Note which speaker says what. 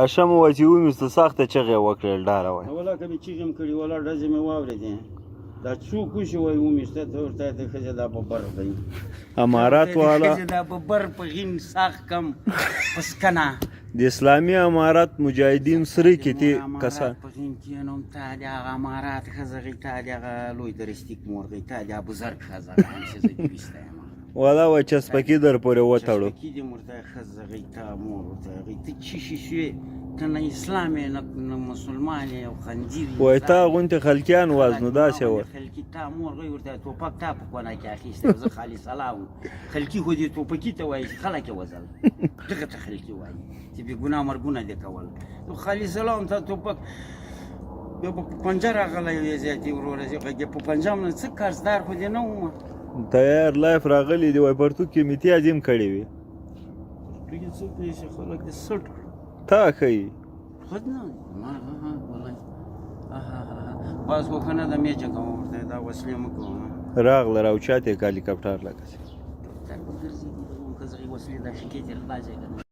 Speaker 1: اشم وویل چې ومې سخته چغې وکړې ډاره وایي
Speaker 2: ولا که مې چیغې م کړي ولا ډزې مې واورېدې دا څوک وشي وایي ومېشته ته ورته د ښځې دا ببر دی
Speaker 1: امارات والا
Speaker 2: ښځې دا ببر په غین ساخ کم په سکنه
Speaker 1: د اسلامي امارات مجاهدین سره کې تی کسان
Speaker 2: په غین کېنم تا د هغه امارات ښځه غي تا د هغه لوی درستیک مور غي تا د بزرګ ښځه هم چې زه دې ویسته یم
Speaker 1: والا وایي چسپکي در پورې وتړو
Speaker 2: چسپکي دې ورته ښځه غي تا مور ورته غي ته چی شي شوې ته نه اسلام یې نه مسلمان یې او خنزیر یې
Speaker 1: وایي تا غوندې خلکیان واز نو داسې وه
Speaker 2: خلکي تا مور غي ورته توپک تا په کونه کې اخیستی زه خالي سلا وم خلکي خو دې توپکي ته وایي چې خلک یې وژل دغه ته خلکي وایي چې بې ګناه مرګونه دې کول نو خالي سلا هم ته توپک یو په پنجه راغلی یې زیاتې وروره په پنجه هم نه څه قرضدار خو دې نه وم
Speaker 1: تیار لایف راغلی دی وایي پرتوګ کې امتیاز هم کړی وي
Speaker 2: پرتوګ څوک دی چې خلک دې سټ
Speaker 1: تا ښایي
Speaker 2: خود نه والله باز خو ښه نه ده مې جګوم ورته دا وسلې مه کوم
Speaker 1: راغله راوچات یې هلیکاپټر لکه
Speaker 2: ګرځېدي ښځې وسلې دا شکې دې خلاصې کړه